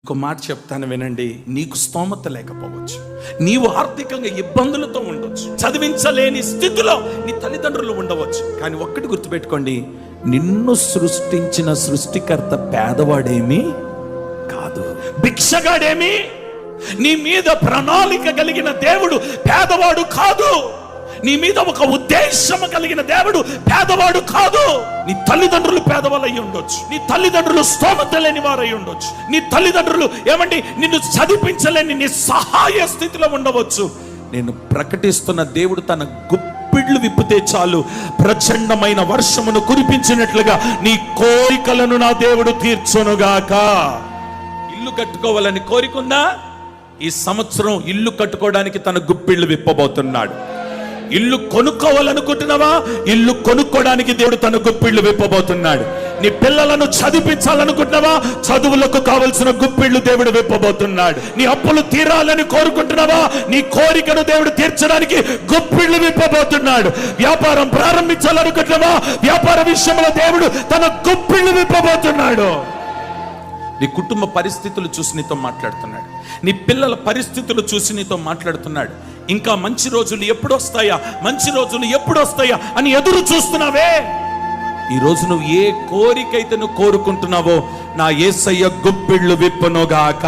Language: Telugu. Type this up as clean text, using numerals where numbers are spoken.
ఒక మాట చెప్తాను వినండి. నీకు స్తోమత లేకపోవచ్చు, నీవు ఆర్థికంగా ఇబ్బందులతో ఉండవచ్చు, చదివించలేని స్థితిలో నీ తల్లిదండ్రులు ఉండవచ్చు. కానీ ఒక్కటి గుర్తుపెట్టుకోండి, నిన్ను సృష్టించిన సృష్టికర్త పేదవాడేమీ కాదు, భిక్షగాడేమి. నీ మీద ప్రణాళిక కలిగిన దేవుడు పేదవాడు కాదు. నీ మీద ఒక ఉద్దేశం కలిగిన దేవుడు పేదవాడు కాదు. నీ తల్లిదండ్రులు పేదవాళ్ళు అయి ఉండొచ్చు, నీ తల్లిదండ్రులు స్తోమత లేని వారు అయి ఉండొచ్చు, నీ తల్లిదండ్రులు నిన్ను చదివించలేని నీ సహాయ స్థితిలో ఉండవచ్చు. నేను ప్రకటిస్తున్న దేవుడు తన గుప్పిళ్ళు విప్పితే చాలు, ప్రచండమైన వర్షమును కురిపించినట్లుగా నీ కోరికలను నా దేవుడు తీర్చునుగాక. ఇల్లు కట్టుకోవాలని కోరికుందా? ఈ సంవత్సరం ఇల్లు కట్టుకోవడానికి తన గుప్పిళ్ళు విప్పబోతున్నాడు. ఇల్లు కొనుక్కోవాలనుకుంటున్నావా? ఇల్లు కొనుక్కోవడానికి దేవుడు తన గుప్పిళ్ళు విప్పబోతున్నాడు. నీ పిల్లలను చదివించాలనుకుంటున్నావా? చదువులకు కావలసిన గుప్పిళ్ళు దేవుడు విప్పబోతున్నాడు. నీ అప్పులు తీరాలని కోరుకుంటున్నావా? నీ కోరికను దేవుడు తీర్చడానికి గుప్పిళ్ళు విప్పబోతున్నాడు. వ్యాపారం ప్రారంభించాలనుకుంటున్నావా? వ్యాపార విషయంలో దేవుడు తన గుప్పిళ్ళు విప్పబోతున్నాడు. నీ కుటుంబ పరిస్థితులు చూసి నీతో మాట్లాడుతున్నాడు, నీ పిల్లల పరిస్థితులు చూసి నీతో మాట్లాడుతున్నాడు. ఇంకా మంచి రోజులు ఎప్పుడు వస్తాయా, మంచి రోజులు ఎప్పుడు వస్తాయా అని ఎదురు చూస్తున్నావే. ఈ రోజు నువ్వు ఏ కోరికైతే నువ్వు కోరుకుంటున్నావో నా యేసయ్య గుప్పిళ్ళు విప్పునుగాక.